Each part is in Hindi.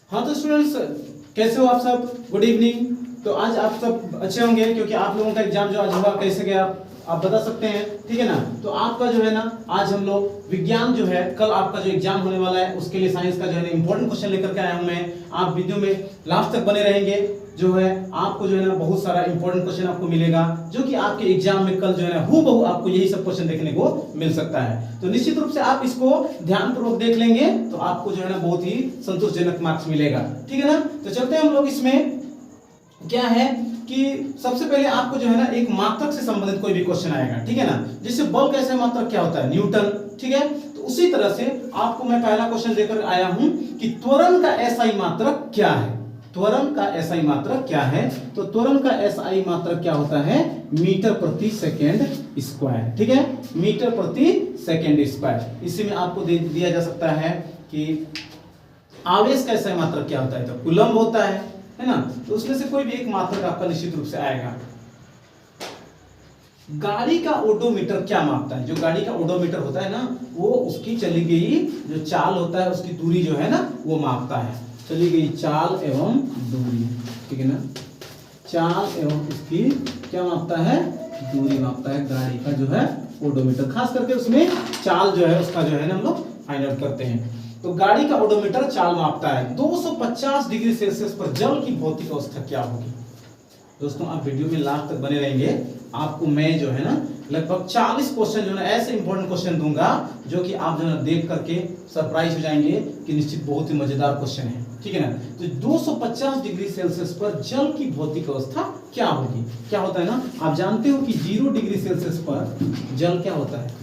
हाँ तो स्टूडेंट्स, कैसे हो आप सब? Good evening. तो आज आप सब अच्छे होंगे क्योंकि आप लोगों का एग्जाम जो आज हुआ कैसे गया आप बता सकते हैं, ठीक है ना। तो आपका जो है ना, आज हम लोग विज्ञान जो है, कल आपका जो एग्जाम होने वाला है उसके लिए साइंस का जो है ना इंपॉर्टेंट क्वेश्चन लेकर के आया हूं मैं। आप वीडियो में लास्ट तक बने रहेंगे, जो है आपको जो है ना बहुत सारा इंपॉर्टेंट क्वेश्चन आपको मिलेगा, जो कि आपके एग्जाम में कल जो है ना हूबहू आपको यही सब क्वेश्चन देखने को मिल सकता है। तो निश्चित रूप से आप इसको ध्यानपूर्वक देख लेंगे तो आपको जो है ना बहुत ही संतोषजनक मार्क्स मिलेगा, ठीक है ना। तो चलते हैं हम लोग इसमें। क्या है कि सबसे पहले आपको जो है ना एक मात्रक से संबंधित कोई भी क्वेश्चन आएगा, ठीक है ना। जैसे बल का ऐसा मात्रक क्या होता है? न्यूटन, ठीक है। तो उसी तरह से आपको मैं पहला क्वेश्चन लेकर आया हूं कि त्वरण का एसआई मात्रक क्या है। त्वरण का एसआई मात्रक क्या है? तो त्वरण का एसआई मात्रक क्या होता है? मीटर प्रति सेकेंड स्क्वायर, ठीक है। मीटर प्रति सेकेंड स्क्वायर। इसी में आपको दिया जा सकता है कि आवेश का एसआई मात्रक क्या होता है? तो कूलम्ब होता है ना। तो उसमें से कोई भी एक मात्रक आपका निश्चित रूप से आएगा। गाड़ी का ओडोमीटर क्या मापता है? जो गाड़ी का ओडोमीटर होता है ना, वो उसकी चली गई जो चाल होता है उसकी दूरी जो है ना वो मापता है। चली गई चाल एवं दूरी, ठीक है ना। चाल एवं उसकी क्या मापता है? दूरी मापता है गाड़ी का जो है ओडोमीटर। खास करके उसमें चाल जो है उसका जो है ना हम लोग फाइंड आउट करते हैं। तो गाड़ी का ओडोमीटर चाल मापता है। 250 डिग्री सेल्सियस पर जल की भौतिक अवस्था क्या होगी? दोस्तों आप वीडियो में लास्ट तक बने रहेंगे, आपको मैं जो है ना लगभग 40 क्वेश्चन जो है ना ऐसे इंपॉर्टेंट क्वेश्चन दूंगा जो कि आप जो है ना देख करके सरप्राइज हो जाएंगे कि निश्चित बहुत ही मजेदार क्वेश्चन है, ठीक है ना। तो 250 डिग्री सेल्सियस पर जल की भौतिक अवस्था क्या होगी? क्या होता है ना, आप जानते हो कि 0 डिग्री सेल्सियस पर जल क्या होता है?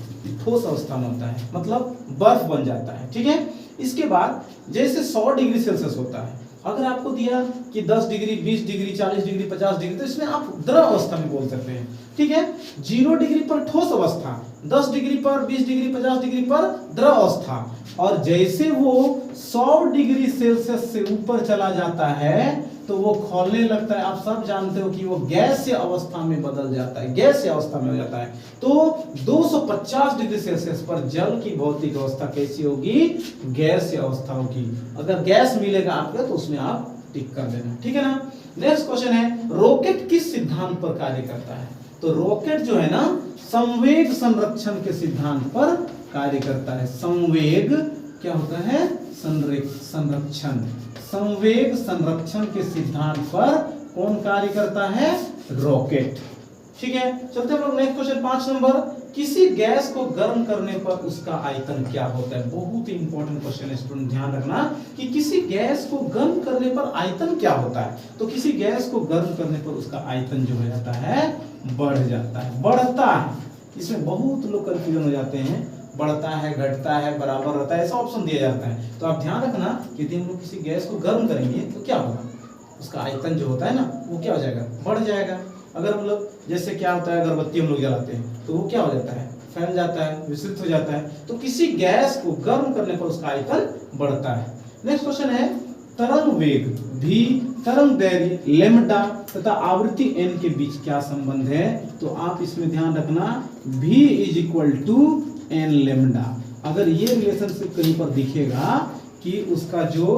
ठोस अवस्था में होता है, मतलब बर्फ बन जाता है, ठीक है। इसके बाद जैसे 100 डिग्री सेल्सियस होता है, अगर आपको दिया कि 10 डिग्री, 20 डिग्री, 40 डिग्री, 50 डिग्री, तो इसमें आप द्रव अवस्था में बोल सकते हैं, ठीक है। 0 डिग्री पर ठोस अवस्था, 10 डिग्री पर, 20 डिग्री, 50 डिग्री पर द्रव अवस्था। और जैसे वो 100 डिग्री सेल्सियस से ऊपर चला जाता है तो वो खौलने लगता है। आप सब जानते हो कि वो गैसीय अवस्था में बदल जाता है, गैसीय अवस्था में हो जाता है। तो 250 डिग्री सेल्सियस पर जल की भौतिक अवस्था कैसी होगी? गैसीय अवस्था होगी। अगर गैस मिलेगा आपको तो उसमें आप टिक कर देना, ठीक है ना। नेक्स्ट क्वेश्चन है, रॉकेट किस सिद्धांत पर कार्य करता है? तो रॉकेट जो है ना संवेग संरक्षण के सिद्धांत पर कार्य करता है। संवेग क्या होता है? संरक्षण। संवेग संरक्षण के सिद्धांत पर कौन कार्य करता है? रॉकेट, ठीक है। चलते हम लोग नेक्स्ट क्वेश्चन 5 नंबर। किसी गैस को गर्म करने पर उसका आयतन क्या होता है? बहुत ही इंपॉर्टेंट क्वेश्चन है स्टूडेंट, ध्यान रखना कि किसी गैस को गर्म करने पर आयतन क्या होता है। तो किसी गैस को गर्म करने पर उसका आयतन जो हो जाता है बढ़ जाता है, बढ़ता है। इसमें बहुत लोग कंफ्यूजन हो जाते हैं, बढ़ता है, घटता है, बराबर रहता है, ऐसा ऑप्शन दिया जाता है। तो आप ध्यान रखना कि यदि हम लोग किसी गैस को गर्म करेंगे तो क्या होगा? उसका आयतन जो होता है ना वो क्या हो जाएगा? बढ़ जाएगा। अगर हम लोग जैसे क्या होता है, अगरबत्ती हम लोग जलाते हैं तो वो क्या हो जाता है? फैल जाता है, विस्तृत हो जाता है। तो किसी गैस को गर्म करने पर उसका आयतन बढ़ता है। नेक्स्ट क्वेश्चन है, तरंग वेग v, तरंग दैर्घ्य लैम्डा तथा आवृत्ति n के बीच क्या संबंध है? तो आप इसमें ध्यान रखना v = n लैम्डा। अगर ये रिलेशनशिप कहीं पर दिखेगा कि उसका जो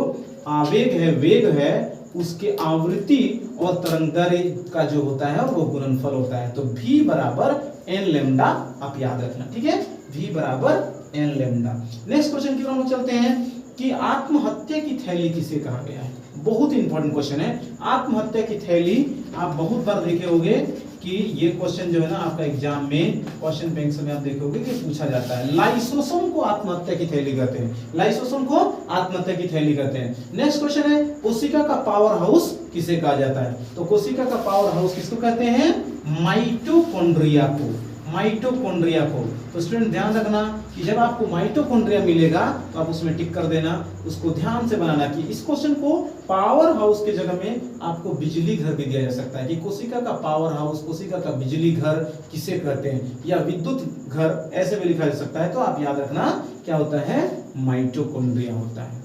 आवेग है, वेग है, उसके आवृत्ति और तरंगदैर्घ्य का जो होता है वो गुणनफल होता है। तो v = n लैम्डा आप याद रखना, ठीक है। v = n lambda. Next question की ओर हम चलते हैं कि आत्महत्या की थैली किसे कहा गया है? बहुत ही इंपॉर्टेंट क्वेश्चन है। आत्महत्या की थैली आप बहुत बार देखे होंगे कि ये क्वेश्चन जो है ना आपका एग्जाम में क्वेश्चन बैंक में आप देखोगे कि पूछा जाता है। लाइसोसोम को आत्महत्या की थैली कहते हैं, लाइसोसोम को आत्महत्या की थैली कहते हैं। नेक्स्ट क्वेश्चन है, कोशिका का पावर हाउस किसे कहा जाता है? तो कोशिका का पावर हाउस किसको कहते हैं? माइटोकॉन्ड्रिया को, माइटोकॉन्ड्रिया को। तो स्टूडेंट ध्यान रखना कि जब आपको माइटोकॉन्ड्रिया मिलेगा तो आप उसमें टिक कर देना, उसको ध्यान से बनाना कि इस क्वेश्चन को पावर हाउस के जगह में आपको बिजली घर भी दिया जा सकता है कि कोशिका का पावर हाउस, कोशिका का बिजली घर किसे कहते हैं, या विद्युत घर ऐसे भी लिखा जा सकता है। तो आप याद रखना क्या होता है? माइटोकॉन्ड्रिया होता है।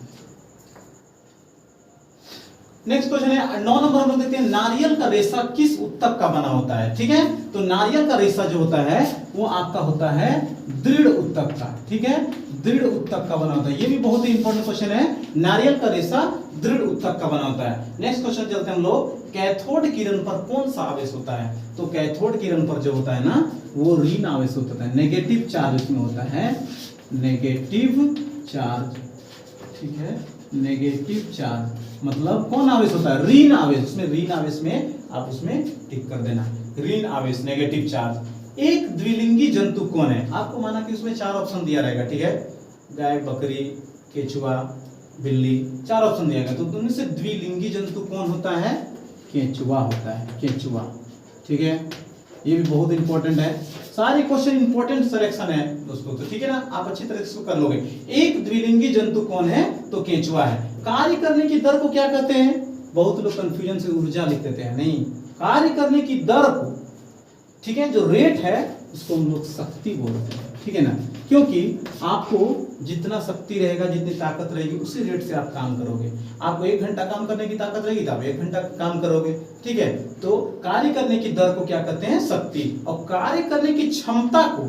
नेक्स्ट क्वेश्चन है 9 नंबर हम लोग देखते हैं नारियल का रेशा किस उत्तक का बना होता है। ठीक है, तो नारियल का रेशा जो होता है वो आपका होता है दृढ़ उत्तक का। ठीक है, दृढ़ उत्तक का बना होता है। ये भी बहुत ही इंपॉर्टेंट क्वेश्चन है, नारियल का रेशा दृढ़ उत्तक का बना होता है। नेक्स्ट क्वेश्चन चलते हैं हम लोग, कैथोड किरण पर कौन सा आवेश होता है। तो कैथोड किरण पर जो होता है ना वो ऋण आवेश होता है, नेगेटिव चार्ज उसमें होता है, नेगेटिव चार्ज। ठीक है, नेगेटिव चार्ज मतलब कौन आवेश होता है, ऋण आवेश। उसमें ऋण आवेश में आप उसमें टिक कर देना, ऋण आवेश नेगेटिव चार्ज। एक द्विलिंगी जंतु कौन है, आपको माना कि उसमें 4 ऑप्शन दिया रहेगा। ठीक है, गाय, बकरी, केचुआ, बिल्ली, 4 ऑप्शन दिया गया। तो उनमें से द्विलिंगी जंतु कौन होता है, केचुआ होता है, केचुआ। ठीक है, ये भी बहुत इंपॉर्टेंट है, सारे क्वेश्चन इंपॉर्टेंट सिलेक्शन है दोस्तों। तो ठीक है ना, आप अच्छी तरह से कर लोगे। एक द्विलिंगी जंतु कौन है, तो केंचुआ है। कार्य करने की दर को क्या कहते हैं, बहुत लोग कंफ्यूजन से ऊर्जा लिख देते हैं, नहीं, कार्य करने की दर को, ठीक है, जो रेट है उसको हम लोग शक्ति बोलते हैं। ठीक है ना, क्योंकि आपको जितना शक्ति रहेगा, जितनी ताकत रहेगी, उसी रेट से आप काम करोगे। आपको 1 घंटा काम करने की ताकत रहेगी तो आप 1 घंटा काम करोगे। ठीक है, तो कार्य करने की दर को क्या कहते हैं, शक्ति, और कार्य करने की क्षमता को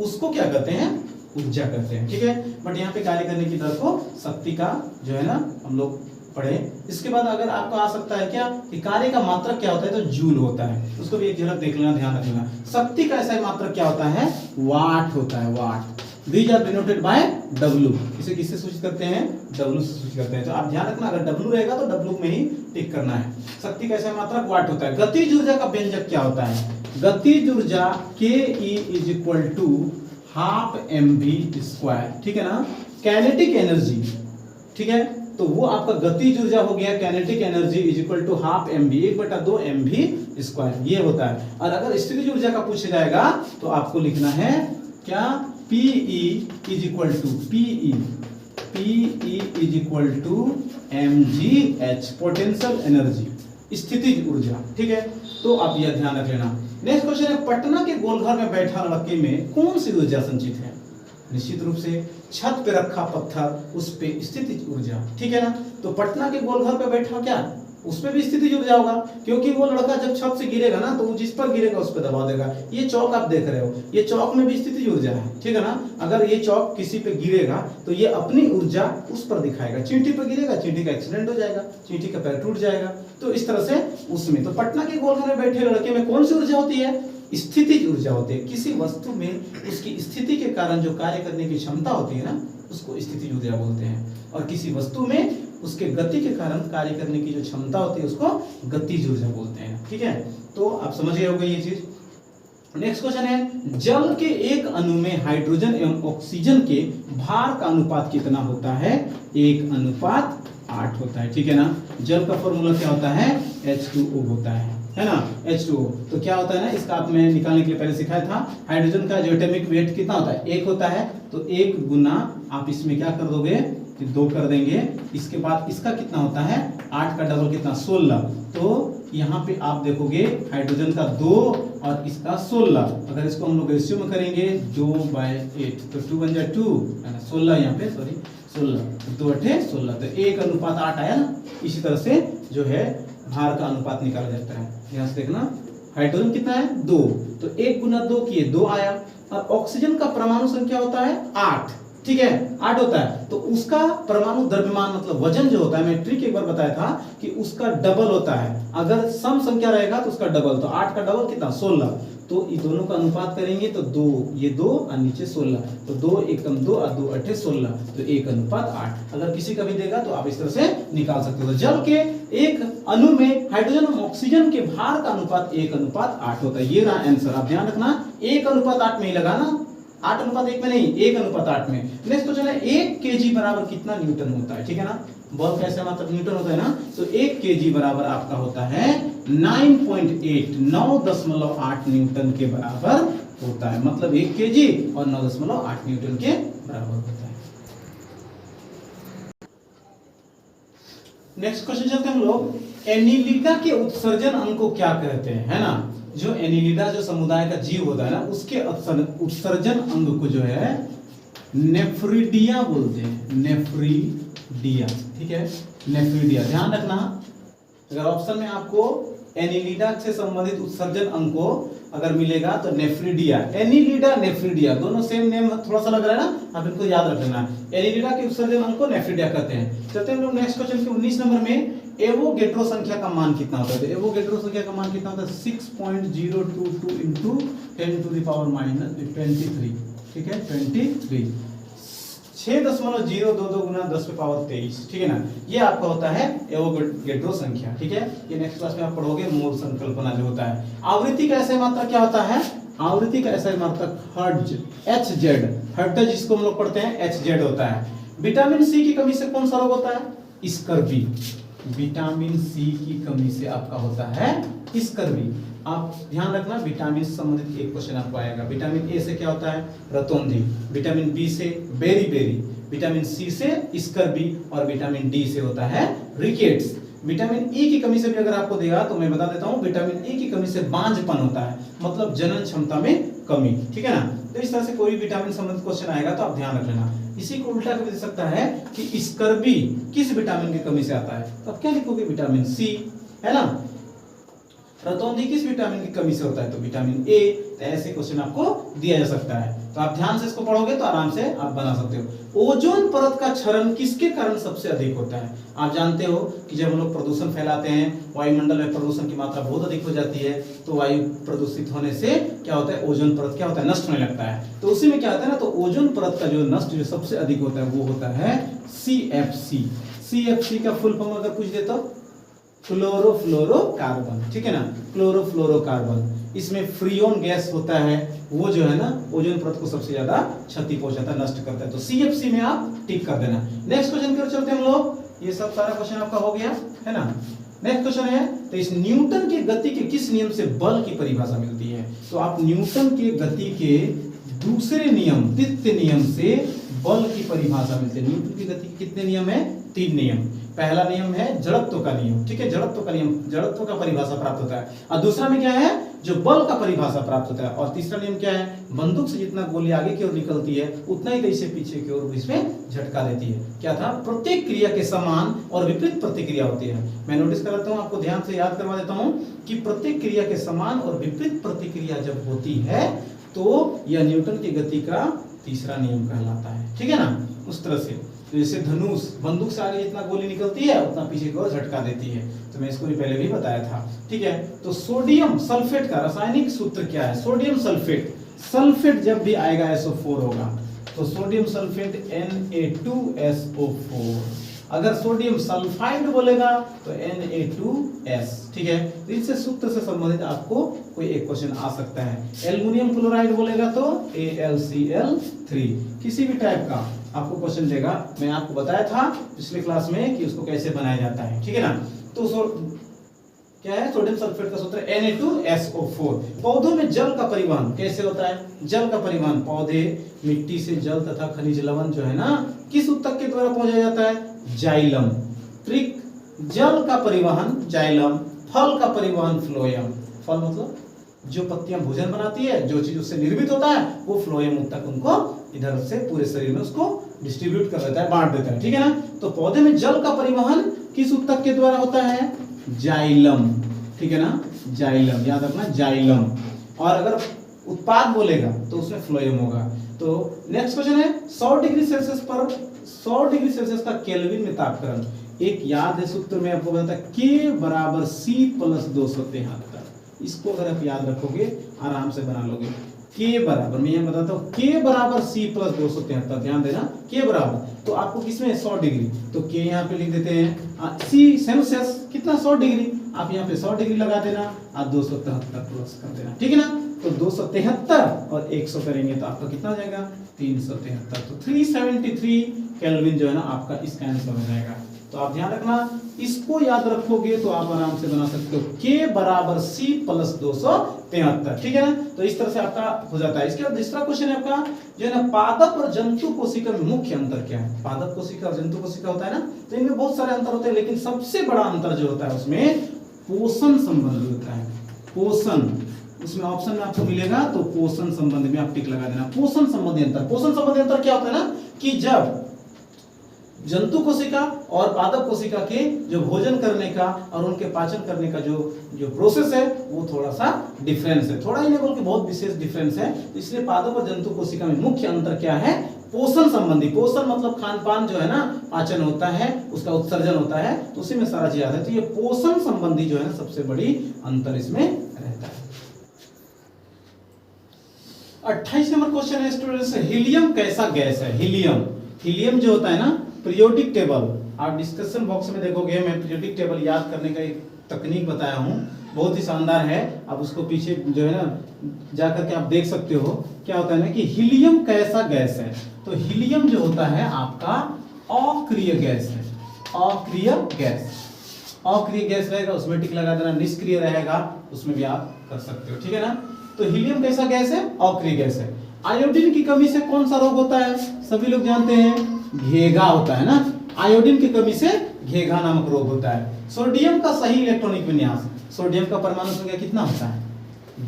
उसको क्या कहते हैं, ऊर्जा कहते हैं। ठीक है, बट यहाँ पे कार्य करने की दर को शक्ति का जो है ना हम लोग पढ़े। इसके बाद अगर आपको आ सकता है क्या कि कार्य का मात्रक क्या होता है, तो जूल होता है, उसको भी एक झलक देख लेना, ध्यान रख लेना। शक्ति का ऐसा मात्रक क्या होता है, वाट होता है, वाट। These are denoted by W। इसे किससे सूचित करते हैं, W से सूचित करते हैं। तो आप ध्यान रखना, अगर W रहेगा तो W में ही टिक करना है। शक्ति का ऐसा मात्रक वाट होता है। गतिज ऊर्जा का व्यंजक क्या होता है, गतिज ऊर्जा KE = ½ mv²। ठीक है ना, कैनेटिक एनर्जी, ठीक है, तो वो आपका गतिज ऊर्जा हो गया, कैनेटिक एनर्जी = ½ mv, 1/2 mv², ये होता है। और अगर स्थितिज ऊर्जा का पूछा जाएगा तो आपको लिखना है क्या, PE = mgh, पोटेंशियल एनर्जी, स्थितिज ऊर्जा। ठीक है, तो आप यह ध्यान रख लेना। नेक्स्ट क्वेश्चन है, पटना के गोलघर में बैठा लड़के में कौन सी ऊर्जा संचित है। निश्चित रूप से छत पे रखा पत्थर, उस पे स्थितिज ऊर्जा। ठीक है ना, तो पटना के गोलघर पे बैठा क्या, उसमें भी स्थितिज ऊर्जा होगा, क्योंकि वो लड़का जब छत से गिरेगा ना तो वो जिस पर गिरेगा उस पर दबा देगा। ये चौक आप देख रहे हो, ये चौक में भी स्थितिज ऊर्जा है। ठीक है ना, अगर ये चौक किसी पे गिरेगा तो ये अपनी ऊर्जा उस पर दिखाएगा। चींटी पर गिरेगा, चींटी का एक्सीडेंट हो जाएगा, चींटी का पैर टूट जाएगा। तो इस तरह से उसमें, तो पटना के गोलघर में बैठे लड़के में कौन सी ऊर्जा होती है, स्थितिज ऊर्जा होती है। किसी वस्तु में उसकी स्थिति के कारण जो कार्य करने की क्षमता होती है ना, उसको स्थितिज ऊर्जा बोलते हैं। और किसी वस्तु में उसके गति के कारण कार्य करने की जो क्षमता होती है उसको गतिज ऊर्जा बोलते हैं। ठीक है, तो आप समझ गए होंगे ये चीज। नेक्स्ट क्वेश्चन है, जल के एक अणु में हाइड्रोजन एवं ऑक्सीजन के भार का अनुपात कितना होता है, 1:8 होता है। ठीक है ना, जल का फॉर्मूला क्या होता है, H2O होता है ना, H2O। तो क्या होता है ना, इसका आपने निकालने के लिए पहले सिखाया था, हाइड्रोजन का जो एटॉमिक वेट कितना होता है, 1 होता है। तो 1 गुना आप इसमें क्या कर दोगे, 2 कर देंगे। इसके बाद इसका कितना होता है, 8 का डबल कितना, 16। तो यहाँ पे आप देखोगे हाइड्रोजन का 2 और इसका 16। अगर इसको हम लोग रेशियो में करेंगे 2/8, तो 2 बन जाए 2, 16 यहाँ पे, सॉरी 16, 2/8 16, तो 1:8 आया ना। इसी तरह से जो है भार का अनुपात निकाला जाता है। यहाँ से देखना, हाइड्रोजन कितना है, 2, तो 1 गुना 2 किए 2 आया। और ऑक्सीजन का परमाणु संख्या होता है 8, ठीक है, 8 होता है। तो उसका परमाणु द्रव्यमान मतलब वजन जो होता है, मैं ट्रिक एक बार बताया था कि उसका डबल होता है। अगर सम संख्या रहेगा तो उसका डबल, तो 8 का डबल कितना, 16। तो ये दोनों का अनुपात करेंगे तो 2, ये 2 और नीचे 16, तो 2 एकम 2 और 2 8 16, तो 1:8। अगर किसी का भी देगा तो आप इस तरह से निकाल सकते हो। तो जल के एक अणु में हाइड्रोजन और ऑक्सीजन के भार का अनुपात 1:8 होता है। ये रहा आंसर, आप ध्यान रखना 1:8 में ही लगाना, 8:1 में नहीं, 1:8 में। नेक्स्ट क्वेश्चन है, 1 kg बराबर कितना न्यूटन होता है। ठीक है ना, बल कैसे मतलब न्यूटन होता है ना, तो 1 kg बराबर आपका होता है 9.8 न्यूटन के बराबर होता है। मतलब 1 kg और 9.8 न्यूटन के बराबर होता है। नेक्स्ट क्वेश्चन चलते हैं हम लोग, एनिलिडा के उत्सर्जन अंग को क्या कहते हैं, है ना। जो एनिलिडा जो समुदाय का जीव होता है ना, उसके उत्सर्जन अंग को जो है नेफ्रिडिया बोलते हैं, नेफ्रिडिया। ठीक है, नेफ्रिडिया, ध्यान रखना अगर ऑप्शन में आपको एनिलिडा से संबंधित उत्सर्जन अंको अगर मिलेगा तो नेफ्रिडिया, एनिलिडा नेफ्रिडिया दोनों सेम नेम थोड़ा सा लग रहा है ना, आप इनको याद रख लेना। एनिलिडा के उत्सर्जन अंक को नेफ्रिडिया कहते हैं। चलते हैं हम लोग नेक्स्ट क्वेश्चन के 19 नंबर में। एवोगेड्रो संख्या का मान कितना होता है? एवोगेड्रो संख्या का मान कितना होता है? 6.022 इंटू 10 टू द पावर -23, ठीक है 23, 6.022 गुना 10 पे पावर 23, ठीक है ना। ये आपका होता है एवोगेड्रो संख्या, ठीक है। ये नेक्स्ट क्लास में आप पढ़ोगे मोल संकल्पना जो होता है। आवृत्ति का ऐसा मात्रक क्या होता है? आवृत्ति का ऐसा मात्रक हर्ट्ज, HZ, हर्ट्ज जिसको हम लोग पढ़ते हैं HZ होता है। विटामिन सी की कमी से कौन सा रोग होता है? स्कर्वी। विटामिन सी की कमी से आपका होता है स्कर्वी। आप ध्यान रखना, विटामिन से संबंधित एक क्वेश्चन आपको आएगा। विटामिन ए से क्या होता है? रतौंधी। विटामिन बी से बेरी, विटामिन सी से स्कर्वी और विटामिन डी से होता है रिकेट्स। विटामिन ई की कमी से भी अगर आपको देगा तो मैं बता देता हूं, विटामिन ई की कमी से बांझपन होता है, मतलब जनन क्षमता में कमी, ठीक है ना। तो इस तरह से कोई विटामिन संबंधित क्वेश्चन आएगा तो आप ध्यान रख लेना। इसी को उल्टा कर दे सकता है कि स्कर्वी किस विटामिन की कमी से आता है, तो आप क्या लिखोगे? विटामिन सी, है ना। रतौंधी किस विटामिन की कमी से होता है? तो विटामिन ए। तो ऐसे क्वेश्चन आपको दिया जा सकता है, तो आप ध्यान से इसको पढ़ोगे तो आराम से आप बना सकते हो। ओजोन परत का क्षरण किसके कारण सबसे अधिक होता है? आप जानते हो कि जब हम लोग प्रदूषण फैलाते हैं, वायुमंडल में प्रदूषण की मात्रा बहुत अधिक हो जाती है, तो वायु प्रदूषित होने से क्या होता है? ओजोन परत क्या होता है? नष्ट होने लगता है। तो उसी में क्या होता है ना, तो ओजोन परत का जो नष्ट जो सबसे अधिक होता है वो होता है CFC। CFC का फुल फॉर्म अगर पूछ दे तो क्लोरोफ्लोरोकार्बन, ठीक है ना, क्लोरोफ्लोरोकार्बन। इसमें फ्रियोन गैस होता है, वो जो है ना ओजोन परत को सबसे ज्यादा क्षति पहुंचाता है, नष्ट करता है। तो CFC में आप टिक कर देना। नेक्स्ट क्वेश्चन की ओर चलते हैं हम लोग। ये सब सारा क्वेश्चन आपका हो गया है ना। नेक्स्ट क्वेश्चन है, तो इस न्यूटन के गति के किस नियम से बल की परिभाषा मिलती है? तो आप न्यूटन के गति के दूसरे नियम, द्वितीय नियम से बल की परिभाषा मिलती है। न्यूटन की गति के कितने नियम है? 3 नियम। पहला नियम है जड़त्व का नियम, ठीक है, जड़त्व का नियम, जड़त्व का परिभाषा प्राप्त होता है। और दूसरा में क्या है? जो बल का परिभाषा प्राप्त होता है। और तीसरा नियम क्या है? बंदूक से जितना गोली आगे की ओर निकलती है उतना ही इसे पीछे की ओर इसमें झटका देती है। क्या था? प्रत्येक क्रिया के समान और विपरीत प्रतिक्रिया होती है। मैं नोटिस कराता हूं, आपको ध्यान से याद करवा देता हूं कि प्रत्येक क्रिया के समान और विपरीत प्रतिक्रिया जब होती है तो यह न्यूटन की गति का तीसरा नियम कहलाता है, ठीक है ना। उस तरह से जैसे धनुष, बंदूक से आगे जितना गोली निकलती है उतना पीछे की ओर झटका देती है। तो मैं इसको भी पहले भी बताया था, ठीक है। तो सोडियम सल्फेट का रासायनिक सूत्र क्या है? सोडियम सल्फेट, सल्फेट जब भी आएगा SO4 होगा, तो सोडियम सल्फेट Na2SO4। अगर सोडियम सल्फाइड बोलेगा तो Na2S, ठीक है। तो इससे सूत्र से संबंधित आपको कोई एक क्वेश्चन आ सकता है। एल्युमिनियम क्लोराइड बोलेगा तो AlCl3। किसी भी टाइप का आपको क्वेश्चन देगा। मैं आपको बताया था पिछले क्लास में कि उसको कैसे बनाया जाता है, ठीक है ना। तो क्या है? सोडियम सल्फेट का सूत्र Na2SO4। पौधों में जल का परिवहन कैसे होता है? जल का परिवहन, पौधे मिट्टी से जल तथा खनिज लवण जो है ना किस ऊतक के द्वारा पहुंचाया जाता है? जाइलम। ट्रिक, जल का परिवहन जाइलम, फल का परिवहन फ्लोएम। फल मतलब जो पत्तियां भोजन बनाती है, जो चीज उससे निर्मित होता है वो फ्लोएम ऊतक उनको इधर से पूरे शरीर में उसको डिस्ट्रीब्यूट कर देता है, बांट देता है, ठीक है ना। तो पौधे में जल का परिवहन किस ऊतक के द्वारा होता है? जाइलम, ठीक है ना, जाइलम, याद रखना जाइलम। और अगर उत्पाद बोलेगा तो उसमें फ्लोएम होगा। तो नेक्स्ट क्वेश्चन है 100 डिग्री सेल्सियस पर 100 डिग्री सेल्सियस का केल्विन में तापक्रम। एक याद है सूत्र में आपको बताता है K बराबर C प्लस 273। इसको अगर आप याद रखोगे आराम से बना लोगे। K बराबर, मैं ये बताता हूँ, K बराबर C प्लस 273। ध्यान देना, K बराबर तो आपको किसमें 100 डिग्री, तो K यहाँ पे लिख देते हैं। C सेल्सियस कितना? 100 डिग्री, आप यहाँ पे 100 डिग्री लगा देना और 273 प्लस कर देना, ठीक है ना। तो 273 और 100 करेंगे तो आपका कितना हो जाएगा? 373। तो 373 केल्विन जो है ना आपका इसका आंसर हो जाएगा। तो आप ध्यान रखना, इसको याद रखोगे तो आप आराम से बना सकते हो K बराबर C प्लस 273, ठीक है ना। तो इस तरह से आपका हो जाता है। इसके बाद दूसरा क्वेश्चन है आपका जो है ना, पादप और जंतु कोशिका में मुख्य अंतर क्या है? पादप कोशिका और जंतु कोशिका होता है ना, तो इनमें बहुत सारे अंतर होते हैं, लेकिन सबसे बड़ा अंतर जो होता है उसमें पोषण संबंधी होता है। पोषण, उसमें ऑप्शन में आपको मिलेगा तो पोषण संबंध में आप टिक लगा देना। पोषण संबंधी अंतर, पोषण संबंधी अंतर क्या होता है ना कि जब जंतु कोशिका और पादप कोशिका के जो भोजन करने का और उनके पाचन करने का जो जो प्रोसेस है वो थोड़ा सा डिफरेंस है, थोड़ा ही नहीं बल्कि बहुत विशेष डिफरेंस है। तो इसलिए पादप और जंतु कोशिका में मुख्य अंतर क्या है? पोषण संबंधी, पोषण मतलब खान पान जो है ना, पाचन होता है, उसका उत्सर्जन होता है, तो उसी में सारा चीज आता है। तो ये पोषण संबंधी जो है ना सबसे बड़ी अंतर इसमें रहता है। 28 नंबर क्वेश्चन है स्टूडेंट्स, हीलियम कैसा गैस है? हीलियम जो होता है ना, पीरियोडिक टेबल, आप डिस्कशन बॉक्स में देखोगे मैं पीरियोडिक टेबल याद करने का एक तकनीक बताया हूँ, बहुत ही शानदार है। आप उसको पीछे जो है ना जाकर के आप देख सकते हो। क्या होता है ना कि हीलियम कैसा गैस है? तो हीलियम जो होता है आपका अक्रिय गैस है, अक्रिय गैस रहेगा, उसमें टिक लगा देना। निष्क्रिय रहेगा उसमें भी आप कर सकते हो, ठीक है ना। तो हीलियम कैसा गैस है? अक्रिय गैस है। आयोडीन की कमी से कौन सा रोग होता है? सभी लोग जानते हैं, घेघा होता है ना। आयोडीन की कमी से घेघा नामक रोग होता है। सोडियम का सही इलेक्ट्रॉनिक विन्यास, सोडियम का परमाणु संख्या कितना होता है?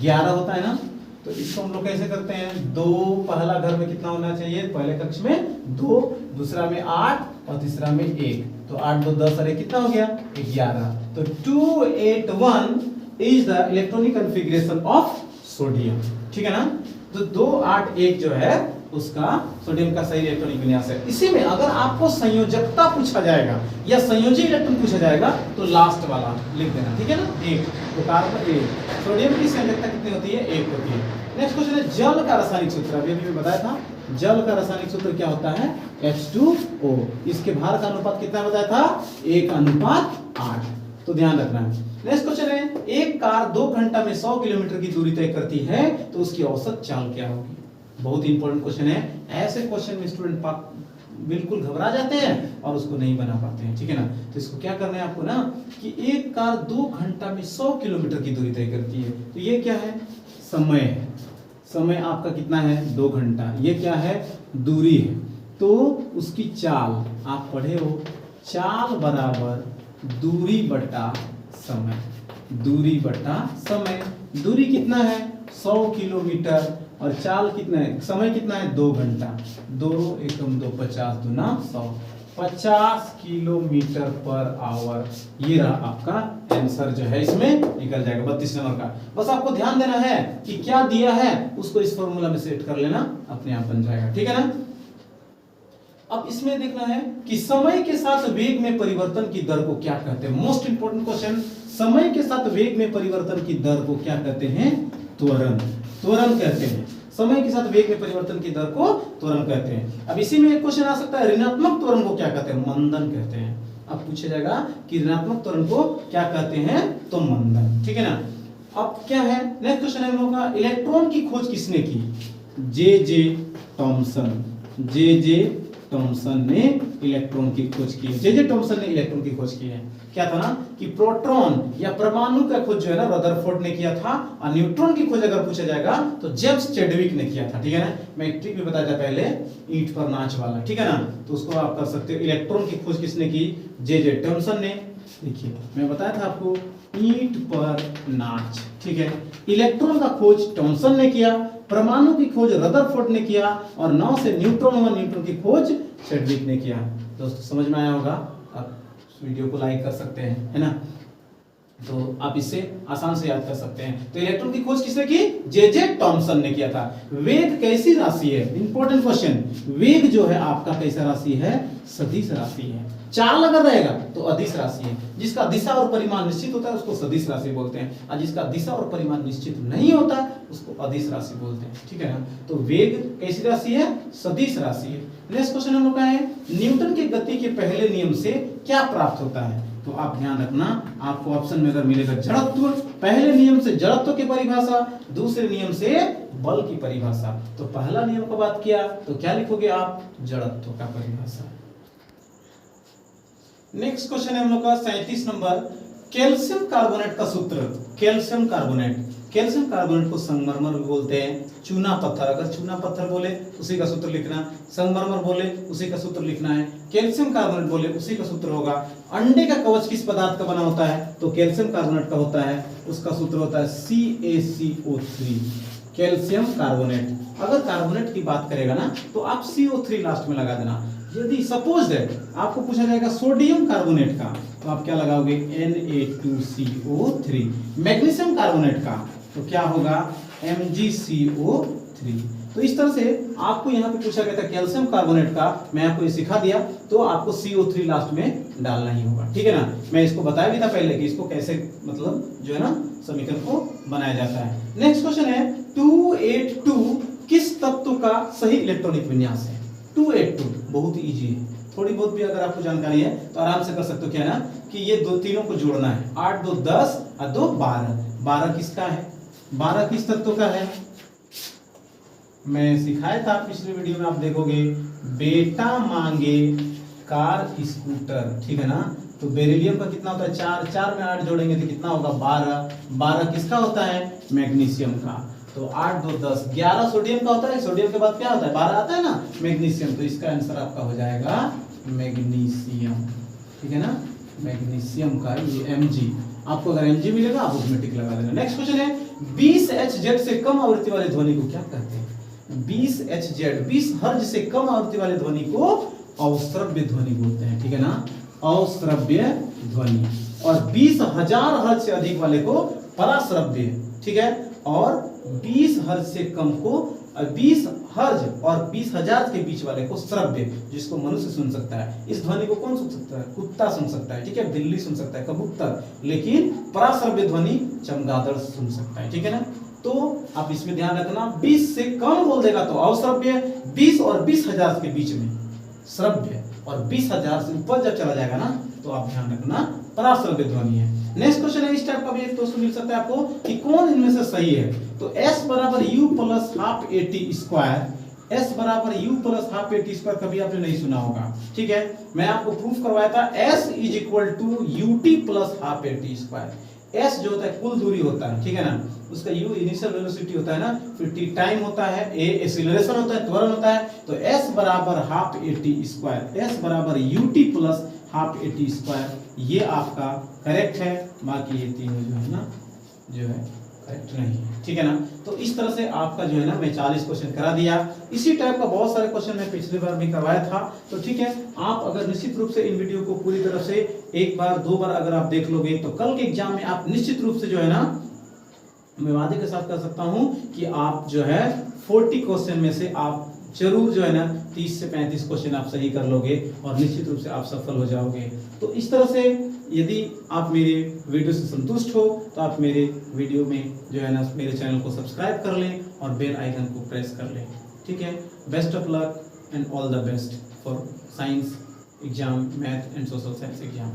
11 होता है ना। तो इसको हम लोग कैसे करते हैं? 2 पहला घर में कितना होना चाहिए? पहले कक्ष में 2, दूसरा में 8 और तीसरा में 1। तो 8 2 10 अरे कितना हो गया? 11। तो 281 is the electronic configuration of sodium, ठीक है ना। तो 281 जो है उसका सोडियम का सही इलेक्ट्रॉनिक विन्यास है। इसी में अगर आपको संयोजकता पूछा जाएगा या संयोजी इलेक्ट्रॉन पूछा जाएगा तो लास्ट वाला लिख देना, ठीक है ना। 1 तो कार्बन 1, सोडियम की संयोजकता कितनी होती है? 1 होती है। नेक्स्ट क्वेश्चन है जल का रासायनिक सूत्र। अभी मैं बताया था जल का रासायनिक सूत्र क्या होता है? H2O। इसके भार का अनुपात कितना बताया था? 1:8। तो ध्यान रखना है। नेक्स्ट क्वेश्चन है, एक कार 2 घंटा में 100 किलोमीटर की दूरी तय करती है तो उसकी औसत चाल क्या होगी? बहुत इंपॉर्टेंट क्वेश्चन है। ऐसे क्वेश्चन में स्टूडेंट बिल्कुल घबरा जाते हैं और उसको नहीं बना पाते हैं, ठीक है ना। तो इसको क्या करना है आपको ना कि एक कार 2 घंटा में 100 किलोमीटर की दूरी तय करती है। तो ये क्या है? समय है। समय आपका कितना है? 2 घंटा। ये क्या है? दूरी है। तो उसकी चाल आप पढ़े हो, चाल बराबर दूरी बटा समय, दूरी बटा समय। दूरी कितना है? 100 किलोमीटर और चाल कितना है? समय कितना है? 2 घंटा। 2 एकम 2 50 दूना 100, 50 किलोमीटर पर आवर। ये रहा आपका आंसर जो है इसमें निकल जाएगा 32 नंबर का। बस आपको ध्यान देना है कि क्या दिया है उसको इस फॉर्मूला में सेट कर लेना, अपने आप बन जाएगा, ठीक है ना। अब इसमें देखना है कि समय के साथ वेग में परिवर्तन की दर को क्या कहते हैं? मोस्ट इंपोर्टेंट क्वेश्चन, समय के साथ वेग में परिवर्तन की दर को क्या कहते हैं? त्वरण। त्वरण कहते हैं। समय के साथ वेग में परिवर्तन की दर को त्वरण कहते हैं। अब इसी में एक क्वेश्चन आ सकता है, ऋणात्मक त्वरण को क्या कहते हैं? मंदन कहते हैं। अब पूछा जाएगा कि ऋणात्मक त्वरण को क्या कहते हैं? तो मंदन, ठीक है ना। अब क्या है नेक्स्ट क्वेश्चन है हम लोग का, इलेक्ट्रॉन की खोज किसने की? जे टॉमसन। जे टॉमसन ने इलेक्ट्रॉन की खोज की है। जे टॉमसन ने इलेक्ट्रॉन की खोज की है। क्या था ना कि प्रोटॉन या परमाणु का खोज जो है ना रदरफोर्ड ने किया था, और न्यूट्रॉन की खोज अगर पूछा जाएगा तो जेम्स चैडविक ने किया था, ठीक है ना। मैं एक ट्रिक भी बताया था पहले, ईंट पर नाच वाला, ठीक है ना। तो उसको आप कर सकते हो। इलेक्ट्रॉन की खोज किसने की? जे टॉमसन ने। देखिए मैं बताया था आपको, ईंट पर नाच, ठीक है। इलेक्ट्रॉन का खोज टॉमसन ने किया, परमाणु की खोज रदरफोर्ड ने किया, और 9 से न्यूट्रॉन की खोज चैडविक ने किया। दोस्तों समझ में आया होगा, आप वीडियो को लाइक कर सकते हैं, है ना। तो आप इससे आसान से याद कर सकते हैं। तो इलेक्ट्रॉन की खोज किसने की? जे टॉमसन ने किया था। वेग कैसी राशि है? Important question. वेग जो है आपका कैसा राशि है? सदिश राशि है। चाल अगर रहेगा तो अदिश राशि है। जिसका दिशा और परिमाण निश्चित होता है उसको सदिश राशि बोलते हैं, और जिसका दिशा और परिमाण निश्चित नहीं होता उसको अदिश राशि बोलते हैं, ठीक है ना। तो वेग कैसी राशि है? सदिश राशि है। नेक्स्ट क्वेश्चन हम लोग का है, न्यूटन की गति के पहले नियम से क्या प्राप्त होता है? तो आप ध्यान रखना, आपको ऑप्शन में अगर मिलेगा जड़त्व, पहले नियम से जड़त्व की परिभाषा, दूसरे नियम से बल की परिभाषा। तो पहला नियम का बात किया तो क्या लिखोगे आप? जड़त्व का परिभाषा। नेक्स्ट क्वेश्चन है हम लोग का 37 नंबर, कैल्शियम कार्बोनेट का सूत्र। कैल्शियम कार्बोनेट को संगमरमर भी बोलते हैं, चूना पत्थर, अगर चूना पत्थर बोले उसी का सूत्र लिखना, संगमरमर बोले उसी का सूत्र लिखना है, कैल्शियम कार्बोनेट बोले उसी का सूत्र होगा। अंडे का कवच किस पदार्थ का बना होता है? तो कैल्शियम कार्बोनेट का होता है, उसका सूत्र होता है CaCO3, कैल्शियम कार्बोनेट। अगर कार्बोनेट की बात करेगा ना तो आप CO3 लास्ट में लगा देना। यदि सपोज दैट आपको पूछा जाएगा सोडियम कार्बोनेट का, तो आप क्या लगाओगे Na2CO3। मैग्नीशियम कार्बोनेट का तो क्या होगा MgCO3। तो इस तरह से आपको यहाँ पे पूछा गया था कैल्शियम कार्बोनेट का, मैं आपको ये सिखा दिया, तो आपको CO3 लास्ट में डालना ही होगा, ठीक है ना। मैं इसको बताया भी था पहले कि इसको कैसे मतलब जो है ना समीकरण को बनाया जाता है। नेक्स्ट क्वेश्चन है 282 किस तत्व का सही इलेक्ट्रॉनिक विन्यास है। 282 बहुत इजी है, थोड़ी बहुत भी अगर आपको जानकारी है तो आराम से कर सकते हो। क्या है ना कि ये दो तीनों को जोड़ना है, 8 2 10 और 2 12। 12 किसका है, 12 किस तत्व का है, मैं सिखाया था पिछले वीडियो में, आप देखोगे बेटा मांगे कार स्कूटर, ठीक है ना। तो बेरिलियम का कितना होता है 4, 4 में 8 जोड़ेंगे तो कितना होगा 12। 12 किसका होता है मैग्नीशियम का, तो 8 2 10। 11 सोडियम का होता है, सोडियम के बाद क्या होता है 12 आता है ना मैग्नीशियम, तो इसका आंसर आपका हो जाएगा मैग्नीशियम, ठीक है ना। मैग्नीशियम का ये Mg, आपको अगर Mg मिलेगा आप उसमें टिक लगा देना। नेक्स्ट क्वेश्चन है 20 Hz से कम आवृत्ति वाले ध्वनि को क्या कहते हैं। 20 Hz 20 हर्ज से कम आवृत्ति वाले ध्वनि को अवश्रव्य ध्वनि बोलते हैं, ठीक है ना, अवश्रव्य ध्वनि। और 20,000 हर्ज से अधिक वाले को पराश्रव्य, ठीक है। और 20 हर्ज से कम को 20 हर्ज और 20,000 के बीच वाले को श्रव्य, जिसको मनुष्य सुन सकता है। इस ध्वनि को कौन सुन सकता है, कुत्ता सुन सकता है, ठीक है, बिल्ली सुन सकता है, कबूतर, लेकिन पराश्रव्य ध्वनि चमगादड़ सुन सकता है, ठीक है ना। तो आप इसमें ध्यान रखना, 20 से कम बोल देगा तो अवश्रव्य, 20 और 20,000 के बीच में श्रव्य, और 20,000 से ऊपर जब चला जाएगा ना तो आप ध्यान रखना पराश्रव्य ध्वनि है। नेक्स्ट क्वेश्चन है, इस टाइप का भी एक क्वेश्चन मिल सकता है आपको कि कौन इनमें से सही है। तो S बराबर U plus half AT square, S बराबर U plus half AT square कभी आपने नहीं सुना होगा, ठीक है। मैं आपको प्रूफ करवाया था S is equal to UT plus half AT square. S जो होता है कुल दूरी होता है, ठीक है ना, उसका U इनिशियल वेलोसिटी होता है ना, फिर T टाइम होता है, A एक्सीलरेशन होता है, त्वरण होता है। तो S बराबर हाफ AT स्क्वायर, S बराबर UT plus half AT square, ये आपका करेक्ट है। बाकी ये तीनों जो है ना जो है करेक्ट नहीं है, ठीक है ना। तो इस तरह से आपका जो है ना मैं 40 क्वेश्चन करा दिया। इसी टाइप का बहुत सारे क्वेश्चन मैं पिछली बार भी करवाया था। तो ठीक है, आप अगर निश्चित रूप से इन वीडियो को पूरी तरह से एक बार 2 बार अगर आप देख लोगे तो कल के एग्जाम में आप निश्चित रूप से जो है ना मैं वादे के साथ कह सकता हूं कि आप जो है 40 क्वेश्चन में से आप जरूर जो है ना 30 से 35 क्वेश्चन आप सही कर लोगे और निश्चित रूप से आप सफल हो जाओगे। तो इस तरह से यदि आप मेरे वीडियो से संतुष्ट हो तो आप मेरे वीडियो में जो है ना मेरे चैनल को सब्सक्राइब कर लें और बेल आइकन को प्रेस कर लें, ठीक है। Best of luck and all the best for science exam, math and social science exam.